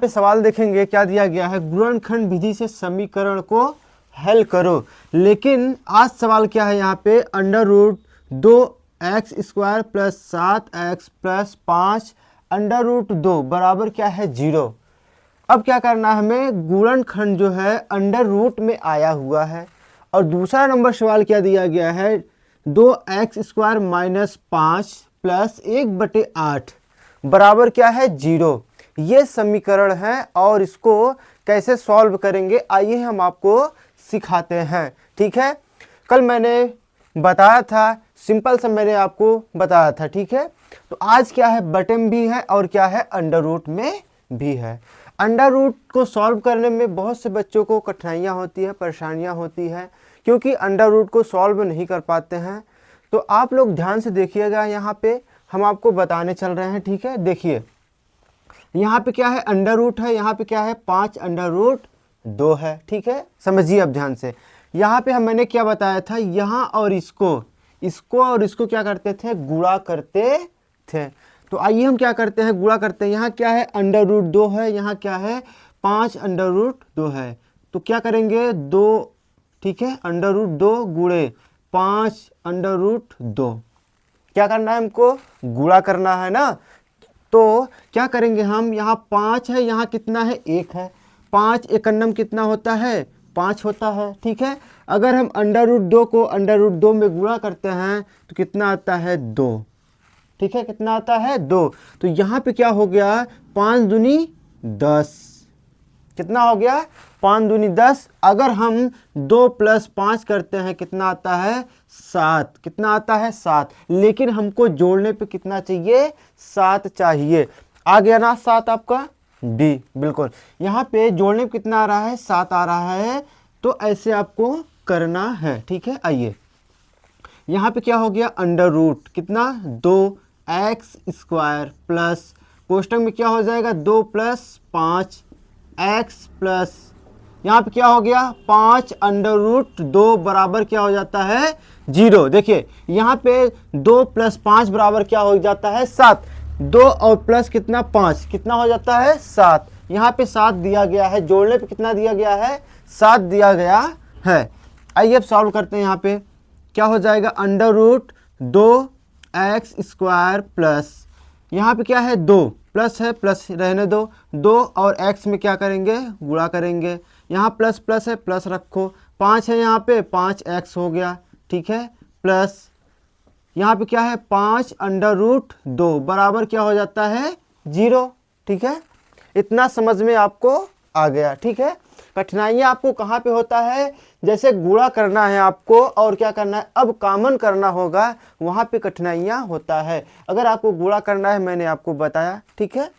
पे सवाल देखेंगे क्या दिया गया है, गुणनखंड विधि से समीकरण को हल करो। लेकिन आज सवाल क्या है यहाँ पे, under root 2x² plus 7x plus 5 under root 2 बराबर क्या है 0। अब क्या करना है हमें, गुणनखंड जो है अंडर रूट में आया हुआ है। और दूसरा नंबर सवाल क्या दिया गया है, 2x² माइनस 5 प्लस 1/8 बराबर क्या है 0। ये समीकरण है और इसको कैसे सॉल्व करेंगे आइए हम आपको सिखाते हैं। ठीक है, कल मैंने बताया था, सिंपल सा मैंने आपको बताया था। ठीक है, तो आज क्या है, बटन भी है और क्या है, अंडर रूट में भी है। अंडर रूट को सॉल्व करने में बहुत से बच्चों को कठिनाइयाँ होती है, परेशानियाँ होती है, क्योंकि अंडर रूट को सॉल्व नहीं कर पाते हैं। तो आप लोग ध्यान से देखिएगा, यहाँ पे हम आपको बताने चल रहे हैं। ठीक है, देखिए यहाँ पे क्या है, अंडर रूट है, यहाँ पे क्या है 5 अंडर रूट 2 है। ठीक है, समझिए अब ध्यान से। यहाँ पे मैंने क्या बताया था, यहाँ और इसको और इसको क्या करते थे, गुणा करते थे। तो आइए हम क्या करते हैं, गुणा करते हैं। यहाँ क्या है, अंडर रूट 2 है, यहाँ क्या है 5 अंडर रूट 2 है। तो क्या करेंगे 2, ठीक है, अंडर रूट 2 गुणे 5 अंडर रूट 2, क्या करना है हमको, गुणा करना है ना। तो क्या करेंगे हम, यहाँ 5 है, यहाँ कितना है 1 है, 5 एकन्नम कितना होता है 5 होता है। ठीक है, अगर हम अंडर रूट 2 को अंडर रूट 2 में गुणा करते हैं तो कितना आता है 2। ठीक है, कितना आता है 2। तो यहाँ पे क्या हो गया, 5 दूनी 10, कितना हो गया 5 दूनी 10। अगर हम 2 प्लस 5 करते हैं कितना आता है 7, कितना आता है 7। लेकिन हमको जोड़ने पे कितना चाहिए, 7 चाहिए। आ गया ना 7 आपका डी, बिल्कुल। यहाँ पे जोड़ने पे कितना आ रहा है, 7 आ रहा है। तो ऐसे आपको करना है। ठीक है, आइए यहाँ पे क्या हो गया, अंडर रूट कितना 2x² प्लस कोष्टक में क्या हो जाएगा 2 प्लस 5x प्लस यहाँ पे क्या हो गया 5 अंडर रूट 2 बराबर क्या हो जाता है 0। देखिए यहाँ पे 2 प्लस 5 बराबर क्या हो जाता है 7। 2 और प्लस कितना 5, कितना हो जाता है 7। यहाँ पे 7 दिया गया है, जोड़ने पे कितना दिया गया है 7 दिया गया है। आइए अब सॉल्व करते हैं। यहाँ पे क्या हो जाएगा, अंडर रूट 2x² प्लस यहाँ पे क्या है 2 प्लस है, प्लस रहने दो, 2 और x में क्या करेंगे, गुणा करेंगे। यहाँ प्लस प्लस है, प्लस रखो, 5 है यहाँ पे 5x हो गया। ठीक है, प्लस यहाँ पे क्या है 5 अंडर रूट 2 बराबर क्या हो जाता है 0। ठीक है, इतना समझ में आपको आ गया। ठीक है, कठिनाइयाँ आपको कहाँ पे होता है, जैसे गुणा करना है आपको और क्या करना है, अब कॉमन करना होगा, वहाँ पे कठिनाइयाँ होता है। अगर आपको गुणा करना है मैंने आपको बताया। ठीक है,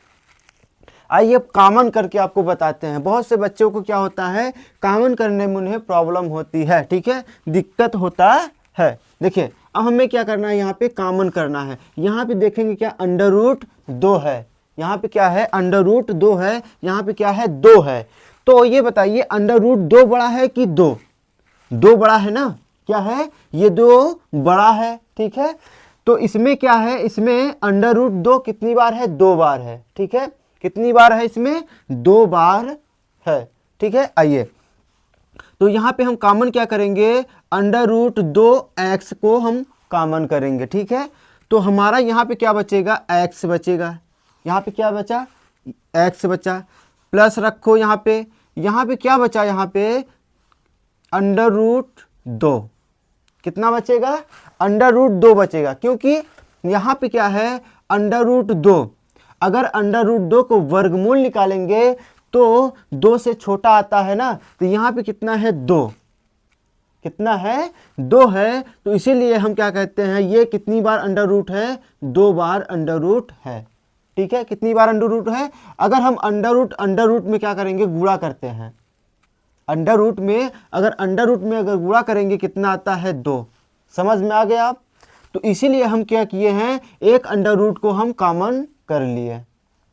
आइए अब कॉमन करके आपको बताते हैं। बहुत से बच्चों को क्या होता है, कॉमन करने में उन्हें प्रॉब्लम होती है। ठीक है, दिक्कत होता है। देखिए अब हमें क्या करना है, यहाँ पे कॉमन करना है। यहाँ पे देखेंगे क्या अंडर रूट 2 है, यहाँ पे क्या है अंडर रूट 2 है, यहाँ पे क्या है 2 है। तो ये बताइए अंडर रूट 2 बड़ा है कि 2 बड़ा है ना, क्या है ये 2 बड़ा है। ठीक है, तो इसमें क्या है, इसमें अंडर रूट 2 कितनी बार है, 2 बार है। ठीक है, कितनी बार है, इसमें 2 बार है। ठीक है, आइए तो यहाँ पे हम कॉमन क्या करेंगे, अंडर रूट 2x को हम कॉमन करेंगे। ठीक है, तो हमारा यहाँ पे क्या बचेगा, x बचेगा। यहाँ पे क्या बचा, x बचा, प्लस रखो यहाँ पे क्या बचा, यहाँ पे अंडर रूट 2 कितना बचेगा, अंडर रूट 2 बचेगा, क्योंकि यहाँ पे क्या है अंडर रूट 2। अगर अंडर रूट 2 को वर्गमूल निकालेंगे तो 2 से छोटा आता है ना, तो यहाँ पे कितना है 2, कितना है 2 है। तो इसीलिए हम क्या कहते हैं, ये कितनी बार अंडर रूट है, 2 बार अंडर रूट है। ठीक है, कितनी बार अंडर रूट है, अगर हम अंडर रूट में क्या करेंगे, गुणा करते हैं। अंडर रूट में अगर गुणा करेंगे कितना आता है 2। समझ में आ गया आप। तो इसीलिए हम क्या किए हैं, एक अंडर रूट को हम कॉमन कर लिए।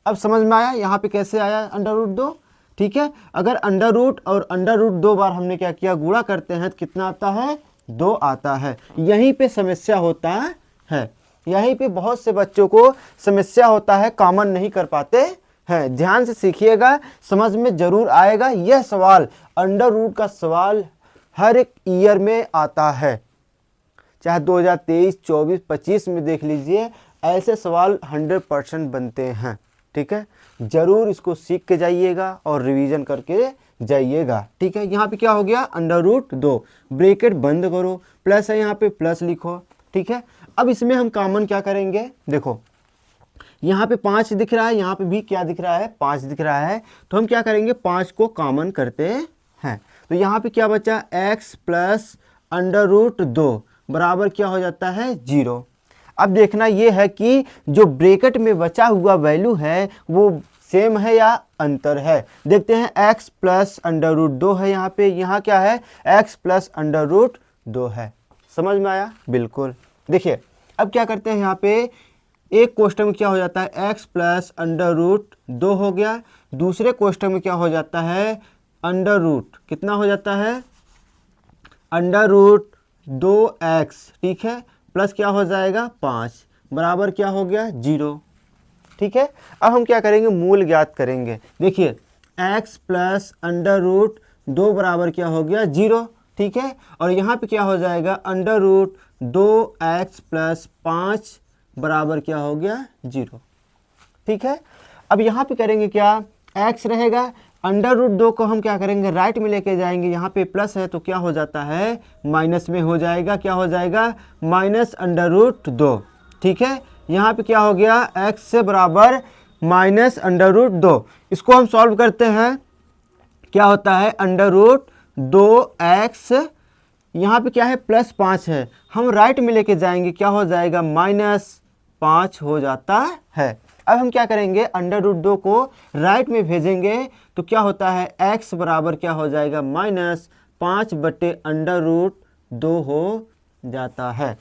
अब समझ में आया यहाँ पे कैसे आया अंडर रूट 2। ठीक है, अगर अंडर रूट और अंडर रूट 2 बार हमने क्या किया, गुणा करते हैं तो कितना आता है 2 आता है। यहीं पे समस्या होता है, यहीं पे बहुत से बच्चों को समस्या होता है, कॉमन नहीं कर पाते हैं। ध्यान से सीखिएगा, समझ में जरूर आएगा। यह सवाल अंडर रूट का सवाल हर एक ईयर में आता है, चाहे 2023, 24, 25 में देख लीजिए, ऐसे सवाल 100% बनते हैं। ठीक है, जरूर इसको सीख के जाइएगा और रिवीजन करके जाइएगा। ठीक है, यहाँ पे क्या हो गया, अंडर रूट 2, ब्रैकेट बंद करो, प्लस है यहाँ पे प्लस लिखो। ठीक है, अब इसमें हम कॉमन क्या करेंगे, देखो यहाँ पे 5 दिख रहा है, यहाँ पे भी क्या दिख रहा है, 5 दिख रहा है, तो हम क्या करेंगे 5 को कॉमन करते हैं। तो यहाँ पे क्या बचा, x प्लस अंडर रूट 2 बराबर क्या हो जाता है 0। अब देखना ये है कि जो ब्रैकेट में बचा हुआ वैल्यू है वो सेम है या अंतर है। देखते हैं, x प्लस अंडर रूट 2 है यहाँ पे, यहाँ क्या है x प्लस अंडर रूट 2 है। समझ में आया, बिल्कुल। देखिए अब क्या करते हैं, यहाँ पे एक क्वेश्चन में क्या हो जाता है x प्लस अंडर रूट 2 हो गया, दूसरे क्वेश्चन में क्या हो जाता है अंडर रूट कितना हो जाता है अंडर रूट 2x। ठीक है, प्लस क्या हो जाएगा 5 बराबर क्या हो गया 0। ठीक है, अब हम क्या करेंगे, मूल ज्ञात करेंगे। देखिए x प्लस अंडर रूट 2 बराबर क्या हो गया 0। ठीक है, और यहाँ पे क्या हो जाएगा अंडर रूट 2x प्लस 5 बराबर क्या हो गया 0। ठीक है, अब यहाँ पे करेंगे क्या, x रहेगा, अंडर रूट 2 को हम क्या करेंगे राइट में लेके जाएंगे, यहाँ पे प्लस है तो क्या हो जाता है माइनस में हो जाएगा, क्या हो जाएगा माइनस अंडर रूट 2। ठीक है, यहाँ पे क्या हो गया x से बराबर माइनस अंडर रूट 2। इसको हम सॉल्व करते हैं, क्या होता है अंडर रूट 2x, यहाँ पे क्या है प्लस 5 है, हम राइट में लेके जाएंगे क्या हो जाएगा माइनस 5 हो जाता है। अब हम क्या करेंगे अंडर रूट 2 को राइट में भेजेंगे तो क्या होता है x बराबर क्या हो जाएगा माइनस 5 बटे अंडर रूट 2 हो जाता है।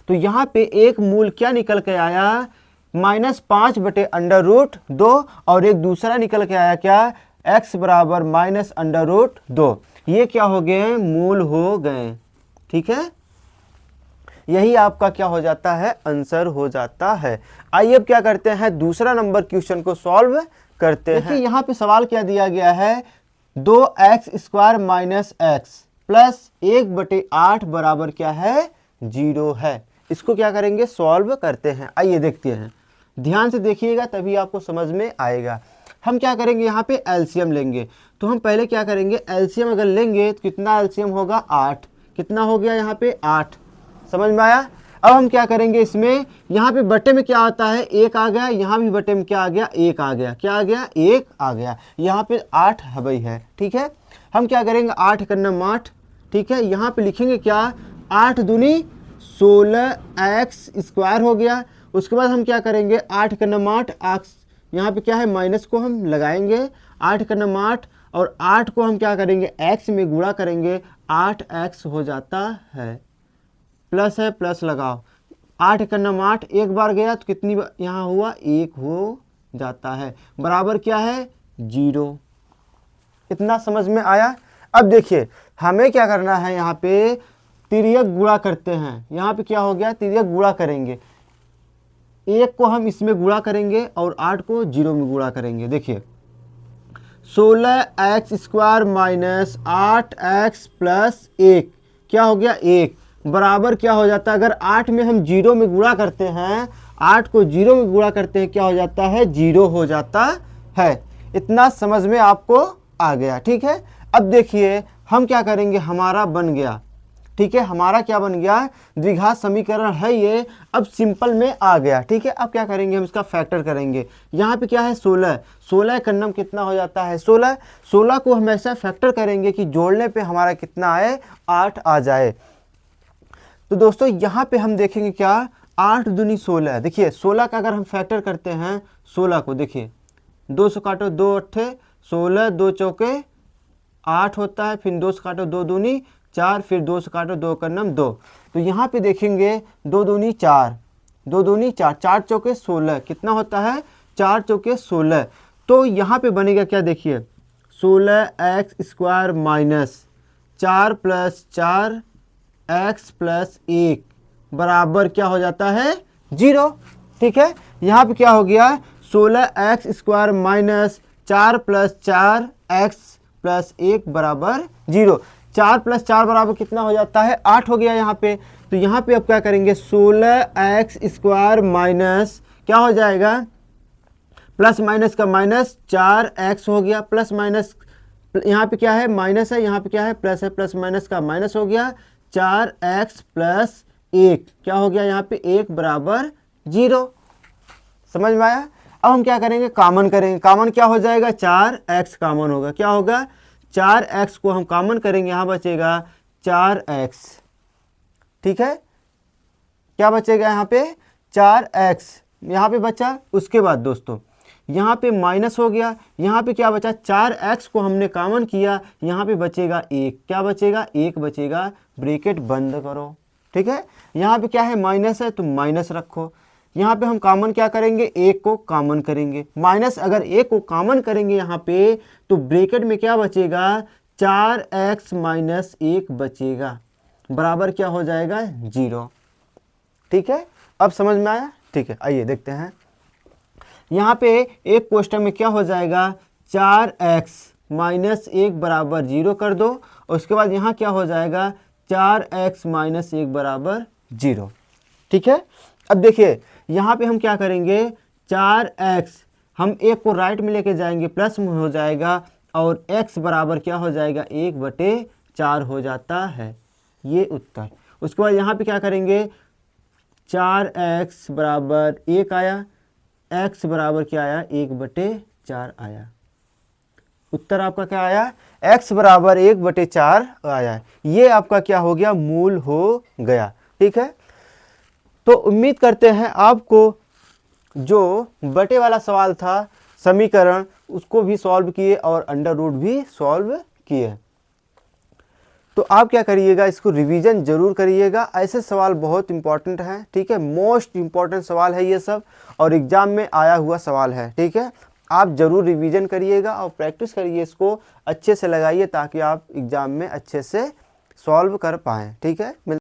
तो यहाँ पे एक मूल क्या निकल के आया माइनस 5 बटे अंडर रूट 2, और एक दूसरा निकल के आया क्या x बराबर माइनस अंडर रूट 2। ये क्या हो गए मूल हो गए। ठीक है, यही आपका क्या हो जाता है आंसर हो जाता है। आइए अब क्या करते हैं दूसरा नंबर क्वेश्चन को सॉल्व करते हैं। देखिए यहाँ पे सवाल क्या दिया गया है 2x square minus x plus 1/8 बराबर क्या है 0 है। इसको क्या करेंगे सॉल्व करते हैं। आइए देखते हैं, ध्यान से देखिएगा तभी आपको समझ में आएगा। हम क्या करेंगे यहाँ पे एलसीएम लेंगे, तो हम पहले क्या करेंगे एलसीएम अगर लेंगे तो कितना एलसीएम होगा 8, कितना हो गया यहाँ पे 8। समझ में आया। अब हम क्या करेंगे इसमें, यहाँ पे बटे में क्या आता है 1 आ गया, यहाँ भी बटे में क्या आ गया 1 आ गया, क्या आ गया 1 आ गया, यहाँ पे 8 हवाई है। ठीक है, हम क्या करेंगे 8 करना 8। ठीक है, यहाँ पे लिखेंगे क्या 8 दूनी 16x स्क्वायर हो गया। उसके बाद हम क्या करेंगे 8 करना 8, यहाँ पे क्या है माइनस को हम लगाएंगे 8 करना 8, और 8 को हम क्या करेंगे x में गुणा करेंगे 8x हो जाता है, प्लस है प्लस लगाओ 8 करना 8, एक बार गया तो कितनी यहाँ हुआ 1 हो जाता है, बराबर क्या है 0। इतना समझ में आया। अब देखिए हमें क्या करना है, यहाँ पे तिर्यक गुणा करते हैं। यहाँ पे क्या हो गया तिर्यक गुणा करेंगे, 1 को हम इसमें गुणा करेंगे और 8 को 0 में गुणा करेंगे। देखिए 16x square minus 8x plus 1 क्या हो गया 1 बराबर क्या हो जाता है, अगर 8 में हम 0 में गुणा करते हैं, 8 को 0 में गुणा करते हैं क्या हो जाता है 0 हो जाता है। इतना समझ में आपको आ गया। ठीक है, अब देखिए हम क्या करेंगे, हमारा बन गया। ठीक है, हमारा क्या बन गया द्विघात समीकरण है ये, अब सिंपल में आ गया। ठीक है, अब क्या करेंगे हम इसका फैक्टर करेंगे। यहाँ पे क्या है 16, 16 का नम कितना हो जाता है 16, 16 को हम ऐसा फैक्टर करेंगे कि जोड़ने पे हमारा कितना आए 8 आ जाए। तो दोस्तों यहाँ पे हम देखेंगे क्या 8 दूनी 16, देखिए 16 का अगर हम फैक्टर करते हैं 16 को, देखिए 2 से काटो 2 अट्ठे 16, 2 चौके 8 होता है, फिर 2 से काटो 2 दूनी 4, फिर 2 से काटो 2 का नम 2। तो यहाँ पे देखेंगे 2 दूनी 4, 2 दूनी 4, 4 चौके 16 कितना होता है 4 चौके 16। तो यहाँ पे बनेगा क्या, देखिए 16x square minus 4 plus 4x plus 1 बराबर क्या हो जाता है 0। ठीक है, यहाँ पे क्या हो गया 16x² माइनस 4 + 4x + 1 बराबर 0। 4 + 4 बराबर कितना हो जाता है? 8 हो गया यहाँ पे। तो यहाँ पे अब क्या करेंगे? 16x² माइनस क्या हो जाएगा? प्लस माइनस का माइनस 4x हो गया, प्लस माइनस यहाँ पे क्या है? माइनस है, यहाँ पे क्या है? प्लस है, प्लस माइनस का माइनस हो गया, 4x + 1 क्या हो गया? यहाँ पे 1 बराबर 0। समझ में आया? अब हम क्या करेंगे? कॉमन करेंगे। कॉमन क्या हो जाएगा? 4x कॉमन होगा। क्या होगा? 4x को हम कॉमन करेंगे, यहाँ बचेगा 4x। ठीक है, क्या बचेगा यहाँ पे? 4x यहाँ पे बचा। उसके बाद दोस्तों यहाँ पे माइनस हो गया, यहाँ पे क्या बचा? 4x को हमने कॉमन किया, यहाँ पे बचेगा 1। क्या बचेगा? 1 बचेगा। ब्रैकेट बंद करो। ठीक है, यहाँ पे क्या है? माइनस है तो माइनस रखो। यहाँ पे हम कॉमन क्या करेंगे? 1 को कॉमन करेंगे। माइनस अगर 1 को कॉमन करेंगे यहाँ पे तो ब्रैकेट में क्या बचेगा? 4x - 1 बचेगा, बराबर क्या हो जाएगा? 0। ठीक है, अब समझ में आया? ठीक है, आइए देखते हैं। यहाँ पे एक क्वेश्चन में क्या हो जाएगा? 4x - 1 बराबर 0 कर दो, और उसके बाद यहाँ क्या हो जाएगा? 4x - 1 बराबर 0। ठीक है, अब देखिए यहाँ पे हम क्या करेंगे? 4x हम 1 को राइट में लेके जाएंगे, प्लस में हो जाएगा, और x बराबर क्या हो जाएगा? 1/4 हो जाता है। ये उत्तर। उसके बाद यहाँ पे क्या करेंगे? 4x बराबर 1 आया, x बराबर क्या आया? 1/4 आया। उत्तर आपका क्या आया? x बराबर 1/4 आया। ये आपका क्या हो गया? मूल हो गया। ठीक है, तो उम्मीद करते हैं आपको जो बटे वाला सवाल था समीकरण, उसको भी सॉल्व किए और अंडर रूट भी सॉल्व किए। तो आप क्या करिएगा? इसको रिवीजन जरूर करिएगा। ऐसे सवाल बहुत इंपॉर्टेंट हैं। ठीक है, मोस्ट इंपॉर्टेंट सवाल है ये सब, और एग्जाम में आया हुआ सवाल है। ठीक है, आप जरूर रिवीजन करिएगा और प्रैक्टिस करिए, इसको अच्छे से लगाइए ताकि आप एग्जाम में अच्छे से सॉल्व कर पाएँ। ठीक है।